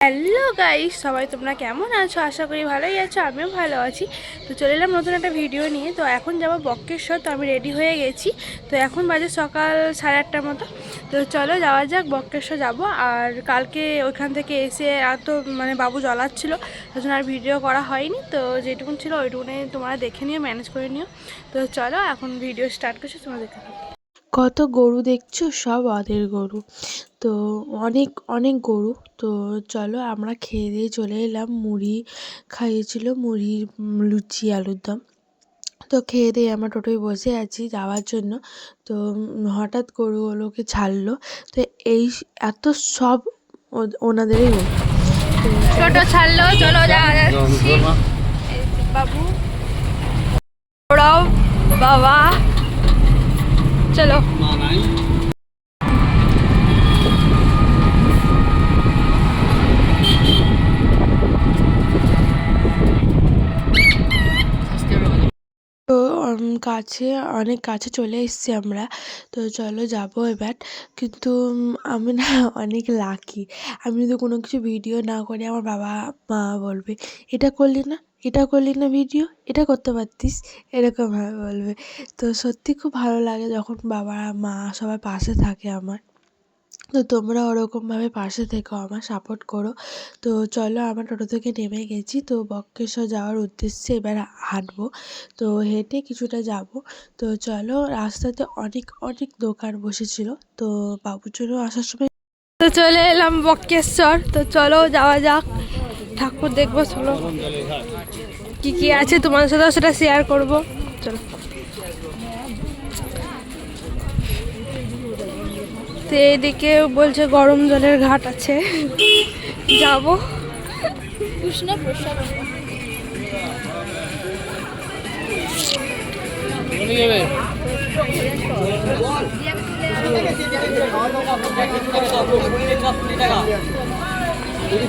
Hello guys, সবাই তোমরা কেমন আছো? আশা করি ভালোই আছো, আমিও ভালো আছি। তো চলে এলাম নতুন একটা ভিডিও নিয়ে। তো এখন যাব বক্রেশ্বর। তো আমি রেডি হয়ে গেছি। তো এখন বাজে সকাল 8:30 মতো। তো চলো যাওয়া যাক, বক্রেশ্বর যাব। আর কালকে ওইখান থেকে এসে এত বাবু জ্বলাচ্ছিলো, তার জন্য আর ভিডিও করা হয়নি। তো যেটুকুন ছিল ওইটুকুনে তোমরা দেখে নিও, ম্যানেজ করে নিও। তো চলো এখন ভিডিও স্টার্ট করছি, তোমরা দেখে নাও। কত গরু দেখছো, সব ওদের গরু। তো অনেক অনেক গরু। তো চলো আমরা খেয়ে দিয়ে চলে এলাম। মুড়ি খাইয়েছিল, মুড়ি, লুচি, আলুর দম। তো খেয়ে দিয়ে আমরা টোটোয় বসে আছি যাওয়ার জন্য। তো হঠাৎ গরুগুলোকে ছাড়লো। তো এই এত সব ওনাদেরই গরু। টোটো ছাড়লো, চলো যাওয়া যাচ্ছি। বাবু, ওরাও, বাবা, চলো। তো কাছে, অনেক কাছে চলে এসেছি আমরা। তো চলো যাবো এবার। কিন্তু আমি না অনেক লাকি। আমি যদি কোনো কিছু ভিডিও না করি, আমার বাবা মা বলবে, এটা করলি না, এটা করলি না ভিডিও, এটা করতে পারতিস, এরকমভাবে বলবে। তো সত্যি খুব ভালো লাগে যখন বাবা মা সবাই পাশে থাকে আমার। তো তোমরা ওরকমভাবে পাশে থেকো, আমার সাপোর্ট করো। তো চলো, আমরা টোটো থেকে নেমে গেছি। তো বক্রেশ্বর যাওয়ার উদ্দেশ্যে এবার হাঁটবো। তো হেঁটে কিছুটা যাব। তো চলো, রাস্তাতে অনেক অনেক দোকান বসেছিল। তো বাবুর জন্য আসার সময় তো চলে এলাম বক্রেশ্বর। তো চলো যাওয়া যাক, ঠাকুর দেখবো। চলো, কি কি আছে তোমাদের সাথেও সেটা শেয়ার করবো। চলো। তো এইদিকে বলছে গরম জলের ঘাট আছে, যাবো। উষ্ণ প্রসাদ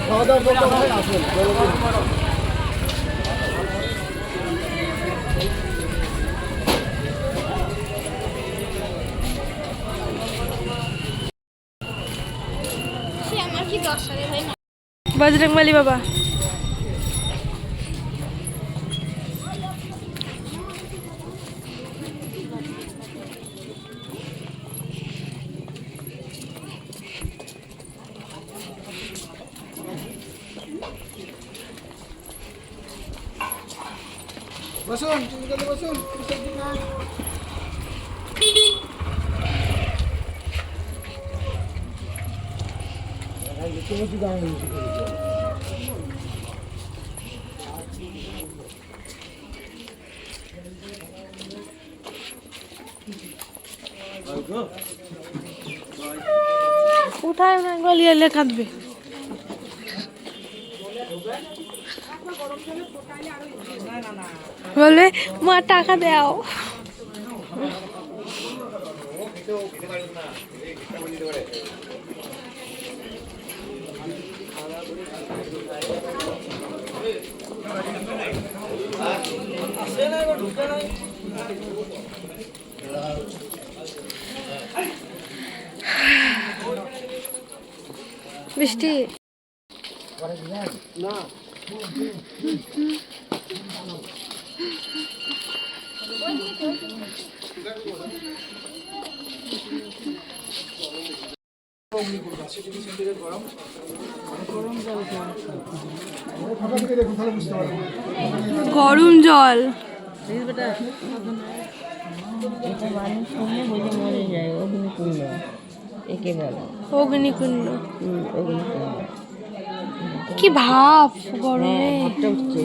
খাওয়া দাওয়া বজরংবলী বাবা। বসুন, বসুন। উঠায় না, গলিয়ে কাঁদবে। বলবে মা টাকা দাও। বৃষ্টি না, গরম জল। এটা মানুষ শুনলে বুঝে মরে যায়। অগ্নিকুণ্ড একে বলে। অগ্নিকুণ্ড। অগ্নিকুণ্ড। কি ভাব গরমে। ভাবটা উঠছে।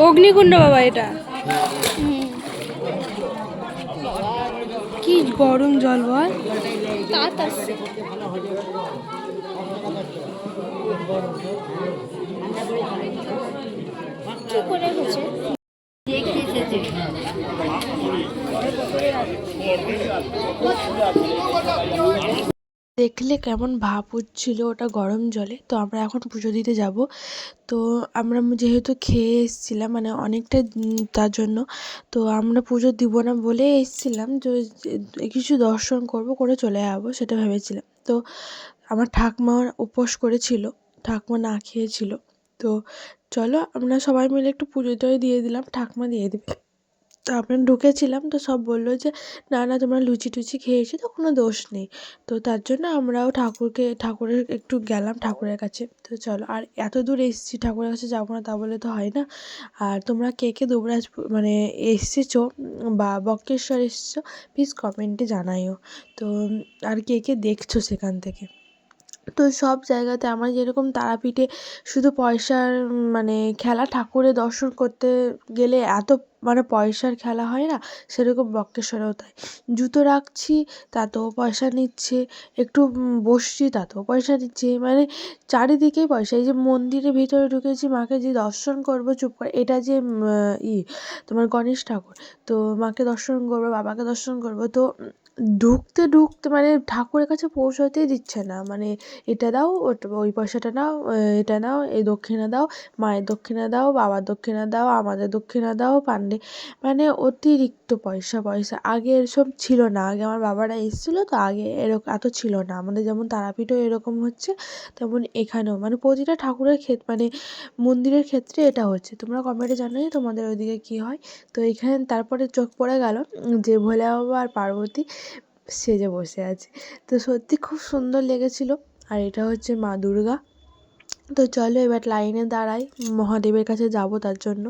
অগ্নিকুণ্ড বাবা এটা। কি গরম জল বল। কি করে গেছে দেখতে এসেছে। দেখলে কেমন ভাপ হচ্ছিল ওটা গরম জলে। তো আমরা এখন পুজো দিতে যাব। তো আমরা যেহেতু খেয়ে এসেছিলাম মানে অনেকটা তার জন্য তো আমরা পুজো দিব না বলে এসেছিলাম যে কিছু দর্শন করব করে চলে যাব সেটা ভেবেছিলাম। তো আমার ঠাকুমা উপোস করেছিল, ঠাকুমা না খেয়েছিল। তো চলো আমরা সবাই মিলে একটু পুজোটাই দিয়ে দিলাম, ঠাকুমা দিয়ে দেবে। তো আমরা ঢুকেছিলাম তো সব বললো যে না না তোমরা লুচি টুচি খেয়েছো তো কোনো দোষ নেই। তো তার জন্য আমরাও ঠাকুরের একটু গেলাম ঠাকুরের কাছে। তো চলো, আর এত দূর এসেছি ঠাকুরের কাছে যাবো না তা বলে তো হয় না। আর তোমরা কে কে দুবরাজপুর মানে এসেছো বা বক্রেশ্বর এসেছো প্লিজ কমেন্টে জানাইও। তো আর কে কে দেখছো সেখান থেকে। তো সব জায়গাতে আমার যেরকম তারাপীঠে শুধু পয়সার মানে খেলা, ঠাকুরের দর্শন করতে গেলে এত মানে পয়সার খেলা হয় না, সেরকম বক্রেশ্বরেও তাই। জুতো রাখছি তাতেও পয়সা নিচ্ছে, একটু বসছি তাতেও পয়সা নিচ্ছে, মানে চারিদিকেই পয়সা। এই যে মন্দিরের ভিতরে ঢুকেছি, মাকে যে দর্শন করবো চুপ করে, এটা যে তোমার গণেশ ঠাকুর, তো মাকে দর্শন করবো, বাবাকে দর্শন করবো, তো ঢুকতে ঢুকতে মানে ঠাকুরের কাছে পৌঁছাতেই দিচ্ছে না, মানে এটা দাও ওটা ওই পয়সাটা নাও, এটা নাও, এই দক্ষিণা দাও, মায়ের দক্ষিণা দাও, বাবার দক্ষিণা দাও, আমাদের দক্ষিণা দাও, মানে অতিরিক্ত পয়সা পয়সা। আগে এসব ছিল না, আগে আমার বাবারা এসেছিলো তো আগে এরকম এত ছিল না। আমাদের যেমন তারাপীঠও এরকম হচ্ছে তেমন এখানেও মানে প্রতিটা ঠাকুরের মানে মন্দিরের ক্ষেত্রে এটা হচ্ছে। তোমরা কমেন্টে জানাও যে তোমাদের ওইদিকে কী হয়। তো এখানে তারপরে চোখ পড়ে গেল যে ভোলে বাবা আর পার্বতী সেজে বসে আছে। তো সত্যি খুব সুন্দর লেগেছিলো। আর এটা হচ্ছে মা দুর্গা। তো চলো এবার লাইনে দাঁড়াই, মহাদেবের কাছে যাব তার জন্য।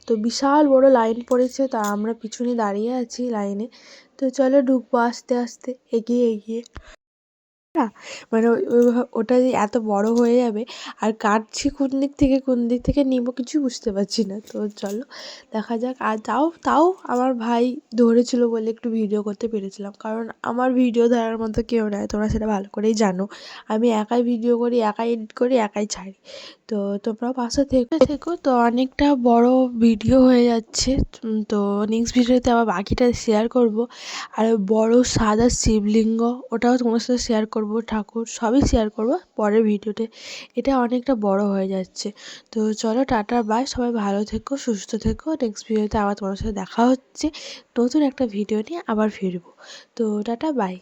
তো বিশাল বড় লাইন পড়েছে, তা আমরা পিছনে দাঁড়িয়ে আছি লাইনে। তো চলো ঢুকবো আস্তে আস্তে এগিয়ে এগিয়ে। না মানে ওটা যে এত বড় হয়ে যাবে আর কাটছি কোন দিক থেকে নিব কিছু বুঝতে পারছি না। তো চলো দেখা যাক। আর তাও আমার ভাই ধরেছিল বলে একটু ভিডিও করতে পেরেছিলাম, কারণ আমার ভিডিও ধরার মতো কেউ নয়, তোমরা সেটা ভালো করেই জানো। আমি একাই ভিডিও করি, একাই এডিট করি, একাই ছাড়ি। তো তোমরাও পাশে থেকো। তো অনেকটা বড় ভিডিও হয়ে যাচ্ছে। তো নেক্সট ভিডিওতে আবার বাকিটা শেয়ার করব। আর বড় সাদা শিবলিঙ্গ ওটাও তোমার সাথে শেয়ার করব, ঠাকুর সবই শেয়ার করব পরের ভিডিওতে। এটা অনেকটা বড় হয়ে যাচ্ছে। তো চলো টাটা বাই, সবাই ভালো থেকো, সুস্থ থেকো। নেক্সট ভিডিওতে আবার তোমার সাথে দেখা হচ্ছে, নতুন একটা ভিডিও নিয়ে আবার ফিরবো। তো টাটা বাই।